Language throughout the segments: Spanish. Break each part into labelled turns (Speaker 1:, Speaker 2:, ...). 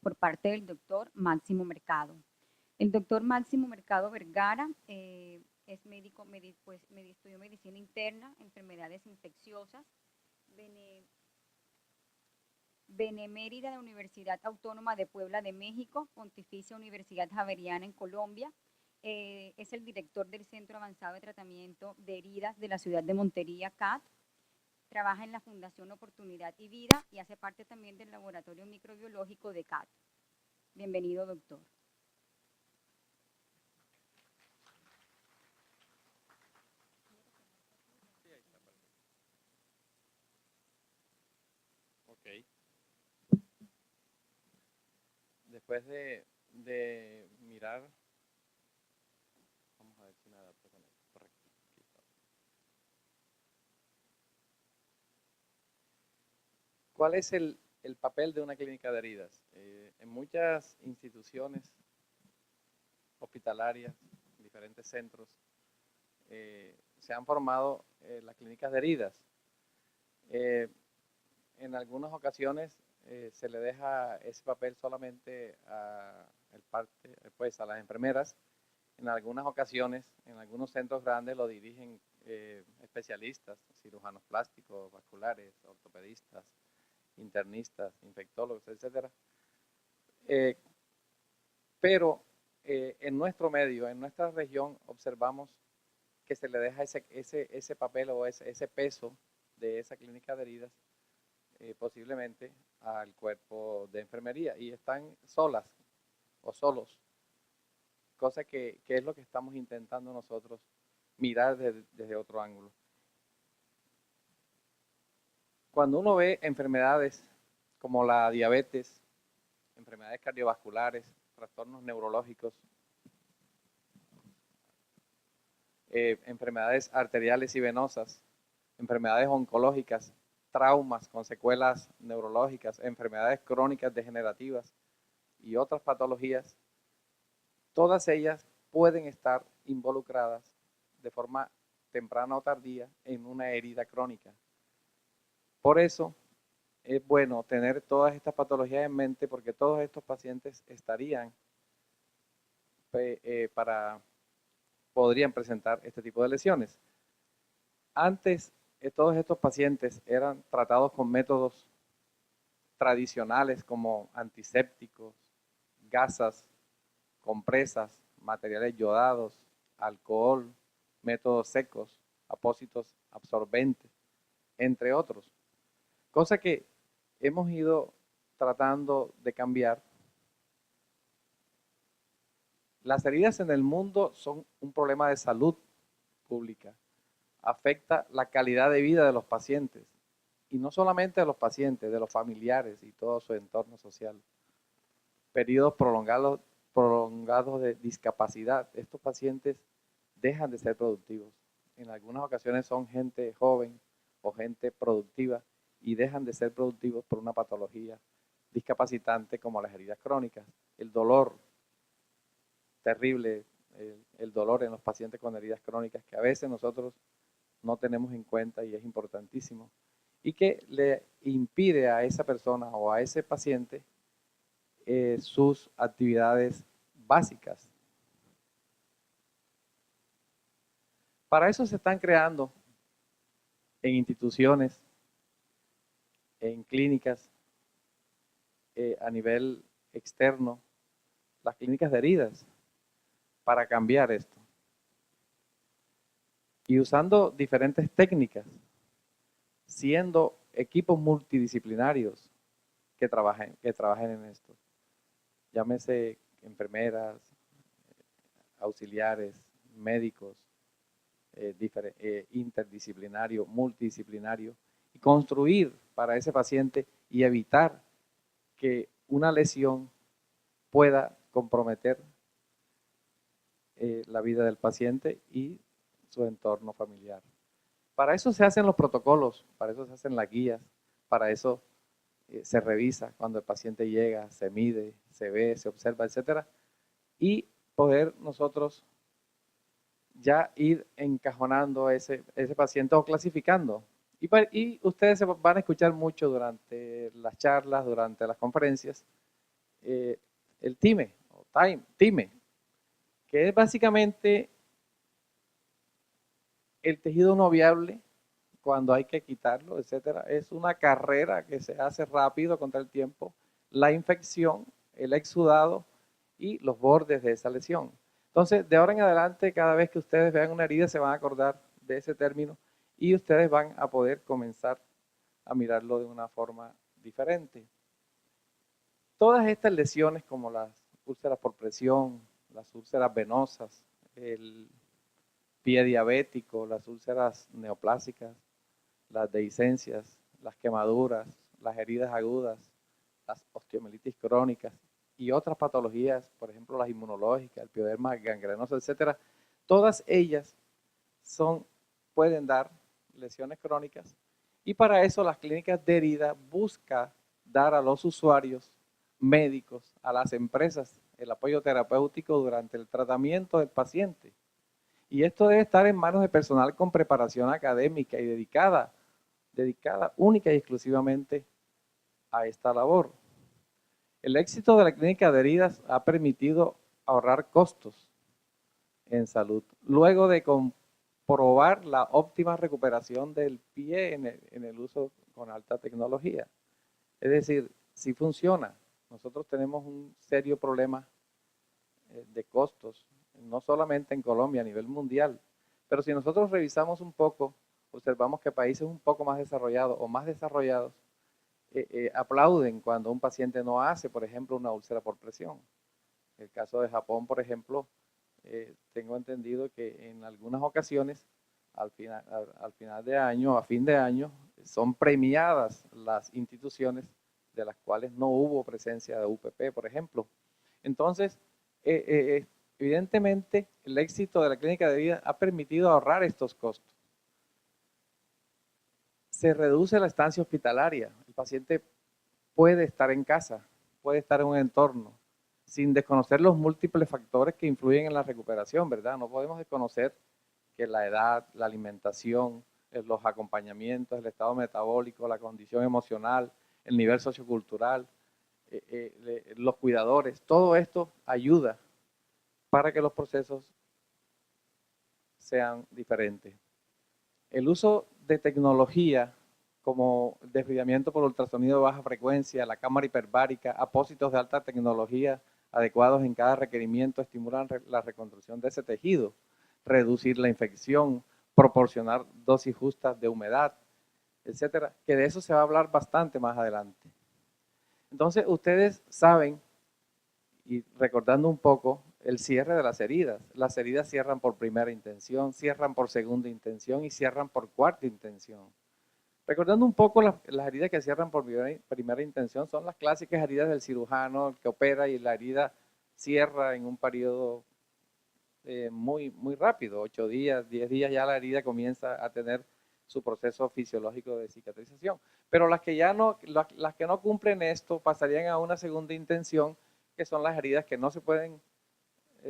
Speaker 1: por parte del doctor Máximo Mercado. El doctor Máximo Mercado Vergara es médico, estudió medicina interna, enfermedades infecciosas, benemérita de la Universidad Autónoma de Puebla de México, Pontificia Universidad Javeriana en Colombia. Es el director del Centro Avanzado de Tratamiento de Heridas de la ciudad de Montería, CAT. Trabaja en la Fundación Oportunidad y Vida y hace parte también del Laboratorio Microbiológico de CAT. Bienvenido, doctor.
Speaker 2: Ok. Después de mirar, vamos a ver si me adapto con esto. Correcto. Aquí está. ¿Cuál es el papel de una clínica de heridas? En muchas instituciones hospitalarias, diferentes centros, se han formado las clínicas de heridas. En algunas ocasiones se le deja ese papel solamente a las enfermeras. En algunas ocasiones, en algunos centros grandes lo dirigen especialistas, cirujanos plásticos, vasculares, ortopedistas, internistas, infectólogos, etc. Pero en nuestro medio, en nuestra región, observamos que se le deja ese papel o ese peso de esa clínica de heridas posiblemente al cuerpo de enfermería y están solas o solos, cosa que es lo que estamos intentando nosotros mirar desde otro ángulo. Cuando uno ve enfermedades como la diabetes, enfermedades cardiovasculares, trastornos neurológicos, enfermedades arteriales y venosas, enfermedades oncológicas, traumas con secuelas neurológicas, enfermedades crónicas degenerativas y otras patologías, todas ellas pueden estar involucradas de forma temprana o tardía en una herida crónica. Por eso es bueno tener todas estas patologías en mente porque todos estos pacientes podrían presentar este tipo de lesiones. Antes, todos estos pacientes eran tratados con métodos tradicionales como antisépticos, gasas, compresas, materiales yodados, alcohol, métodos secos, apósitos absorbentes, entre otros. Cosa que hemos ido tratando de cambiar. Las heridas en el mundo son un problema de salud pública. Afecta la calidad de vida de los pacientes. Y no solamente de los pacientes, de los familiares y todo su entorno social. Periodos prolongados de discapacidad. Estos pacientes dejan de ser productivos. En algunas ocasiones son gente joven o gente productiva y dejan de ser productivos por una patología discapacitante como las heridas crónicas. El dolor terrible, el dolor en los pacientes con heridas crónicas que a veces nosotros no tenemos en cuenta y es importantísimo y que le impide a esa persona o a ese paciente sus actividades básicas. Para eso se están creando en instituciones, en clínicas, a nivel externo, las clínicas de heridas, para cambiar esto. Y usando diferentes técnicas, siendo equipos multidisciplinarios que trabajen en esto. Llámese enfermeras, auxiliares, médicos, interdisciplinario, multidisciplinario, y construir para ese paciente y evitar que una lesión pueda comprometer la vida del paciente y su entorno familiar. Para eso se hacen los protocolos, para eso se hacen las guías, para eso se revisa cuando el paciente llega, se mide, se ve, se observa, etcétera, y poder nosotros ya ir encajonando ese paciente o clasificando. Y ustedes se van a escuchar mucho durante las charlas, durante las conferencias, el time, time, que es básicamente el tejido no viable cuando hay que quitarlo, etcétera. Es una carrera que se hace rápido contra el tiempo, la infección, el exudado y los bordes de esa lesión. Entonces, de ahora en adelante, cada vez que ustedes vean una herida, se van a acordar de ese término y ustedes van a poder comenzar a mirarlo de una forma diferente. Todas estas lesiones, como las úlceras por presión, las úlceras venosas, el pie diabético, las úlceras neoplásicas, las dehiscencias, las quemaduras, las heridas agudas, las osteomielitis crónicas y otras patologías, por ejemplo las inmunológicas, el pioderma gangrenoso, etcétera, todas ellas pueden dar lesiones crónicas y para eso las clínicas de herida buscan dar a los usuarios médicos, a las empresas, el apoyo terapéutico durante el tratamiento del paciente. Y esto debe estar en manos de personal con preparación académica y dedicada única y exclusivamente a esta labor. El éxito de la clínica de heridas ha permitido ahorrar costos en salud, luego de comprobar la óptima recuperación del pie en el uso con alta tecnología. Es decir, si funciona. Nosotros tenemos un serio problema de costos, no solamente en Colombia, a nivel mundial, pero si nosotros revisamos un poco, observamos que países un poco más desarrollados o más desarrollados aplauden cuando un paciente no hace, por ejemplo, una úlcera por presión. El caso de Japón, por ejemplo, tengo entendido que en algunas ocasiones, al final de año, a fin de año, son premiadas las instituciones de las cuales no hubo presencia de UPP, por ejemplo. Entonces, evidentemente, el éxito de la clínica de herida ha permitido ahorrar estos costos. Se reduce la estancia hospitalaria. El paciente puede estar en casa, puede estar en un entorno, sin desconocer los múltiples factores que influyen en la recuperación, ¿verdad? No podemos desconocer que la edad, la alimentación, los acompañamientos, el estado metabólico, la condición emocional, el nivel sociocultural, los cuidadores, todo esto ayuda para que los procesos sean diferentes. El uso de tecnología como desviamiento por ultrasonido de baja frecuencia, la cámara hiperbárica, apósitos de alta tecnología adecuados en cada requerimiento estimulan la reconstrucción de ese tejido, reducir la infección, proporcionar dosis justas de humedad, etcétera, que de eso se va a hablar bastante más adelante. Entonces, ustedes saben, y recordando un poco, el cierre de las heridas cierran por primera intención, cierran por segunda intención y cierran por cuarta intención. Recordando un poco las heridas que cierran por primera intención, son las clásicas heridas del cirujano que opera y la herida cierra en un periodo muy rápido, 8 días, 10 días ya la herida comienza a tener su proceso fisiológico de cicatrización. Pero las que no cumplen esto pasarían a una segunda intención, que son las heridas que no se pueden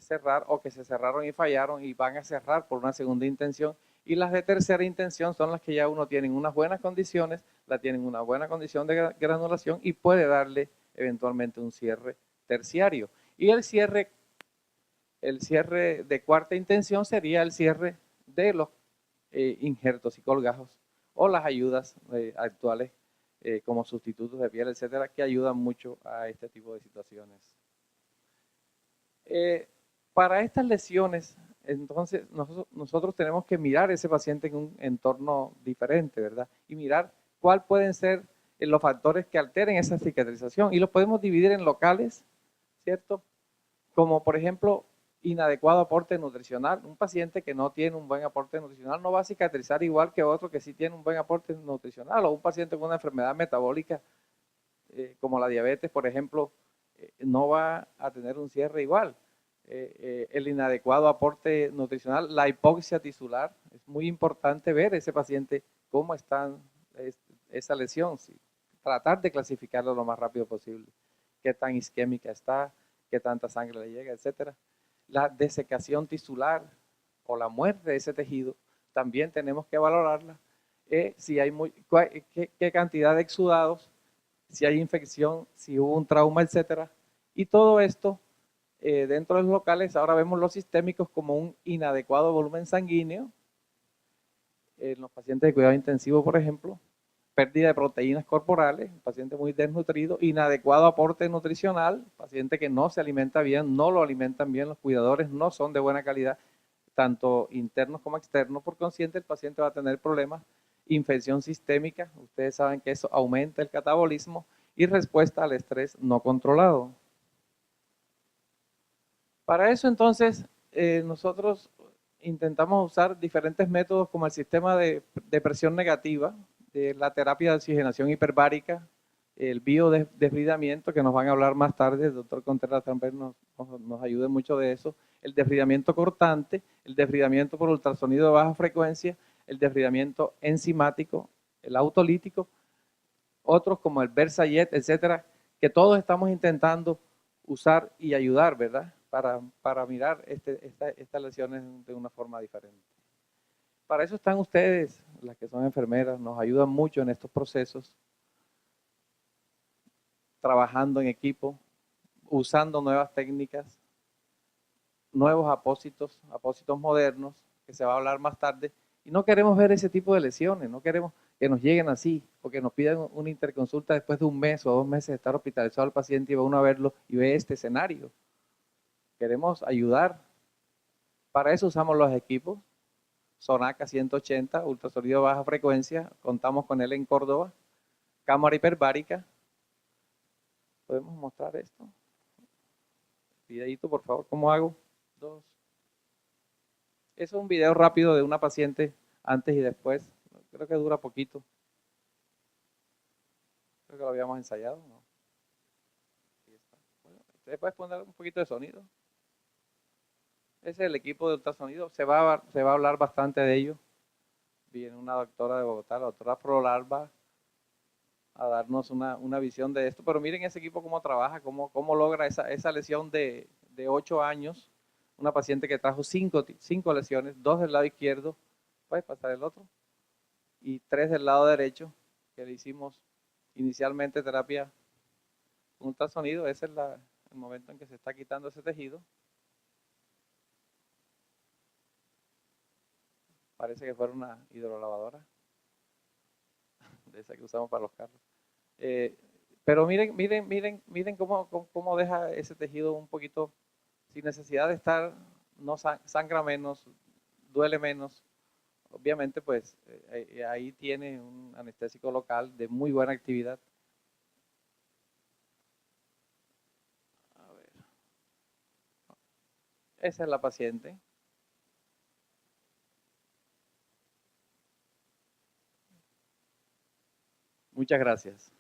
Speaker 2: cerrar o que se cerraron y fallaron y van a cerrar por una segunda intención. Y las de tercera intención son las que ya uno tiene unas buenas condiciones, tienen una buena condición de granulación y puede darle eventualmente un cierre terciario. Y el cierre de cuarta intención sería el cierre de los injertos y colgajos o las ayudas actuales como sustitutos de piel, etcétera, que ayudan mucho a este tipo de situaciones. Para estas lesiones, entonces, nosotros tenemos que mirar a ese paciente en un entorno diferente, ¿verdad? Y mirar cuáles pueden ser los factores que alteren esa cicatrización. Y los podemos dividir en locales, ¿cierto? Como, por ejemplo, inadecuado aporte nutricional. Un paciente que no tiene un buen aporte nutricional no va a cicatrizar igual que otro que sí tiene un buen aporte nutricional. O un paciente con una enfermedad metabólica, como la diabetes, por ejemplo, no va a tener un cierre igual. El inadecuado aporte nutricional, la hipoxia tisular, es muy importante ver ese paciente cómo está esa lesión, ¿sí? Tratar de clasificarlo lo más rápido posible, qué tan isquémica está, qué tanta sangre le llega, etcétera. La desecación tisular o la muerte de ese tejido, también tenemos que valorarla, si hay qué cantidad de exudados, si hay infección, si hubo un trauma, etcétera, Y todo esto, dentro de los locales, ahora vemos los sistémicos como un inadecuado volumen sanguíneo, en los pacientes de cuidado intensivo, por ejemplo, pérdida de proteínas corporales, paciente muy desnutrido, inadecuado aporte nutricional, paciente que no se alimenta bien, no lo alimentan bien, los cuidadores no son de buena calidad, tanto internos como externos, por consiguiente el paciente va a tener problemas, infección sistémica, ustedes saben que eso aumenta el catabolismo y respuesta al estrés no controlado. Para eso entonces nosotros intentamos usar diferentes métodos como el sistema de presión negativa, de la terapia de oxigenación hiperbárica, el biodesbridamiento, que nos van a hablar más tarde, el doctor Contreras también nos ayuda mucho de eso, el desbridamiento cortante, el desbridamiento por ultrasonido de baja frecuencia, el desbridamiento enzimático, el autolítico, otros como el Versayet, etcétera, que todos estamos intentando usar y ayudar, ¿verdad? Para mirar estas lesiones de una forma diferente. Para eso están ustedes, las que son enfermeras, nos ayudan mucho en estos procesos, trabajando en equipo, usando nuevas técnicas, nuevos apósitos modernos, que se va a hablar más tarde, y no queremos ver ese tipo de lesiones, no queremos que nos lleguen así, o que nos pidan una interconsulta después de 1 mes o 2 meses de estar hospitalizado el paciente y va uno a verlo y ve este escenario. Queremos ayudar. Para eso usamos los equipos, Sonaca 180, ultrasonido baja frecuencia, contamos con él en Córdoba, cámara hiperbárica. ¿Podemos mostrar esto? Videito, por favor, ¿cómo hago? 2. Eso es un video rápido de una paciente antes y después. Creo que dura poquito. Creo que lo habíamos ensayado, ¿no? Aquí está. Bueno, ¿ustedes pueden poner un poquito de sonido? Ese es el equipo de ultrasonido. Se va a hablar bastante de ello. Viene una doctora de Bogotá, la doctora Prolarba, a darnos una visión de esto. Pero miren ese equipo cómo trabaja, cómo logra esa lesión de 8 años. Una paciente que trajo 5 lesiones, 2 del lado izquierdo, puedes pasar el otro, y 3 del lado derecho, que le hicimos inicialmente terapia con ultrasonido. Ese es el momento en que se está quitando ese tejido. Parece que fuera una hidrolavadora, de esa que usamos para los carros. Pero miren cómo deja ese tejido un poquito, sin necesidad de estar, no sangra menos, duele menos. Obviamente, pues, ahí tiene un anestésico local de muy buena actividad. A ver. Esa es la paciente. Muchas gracias.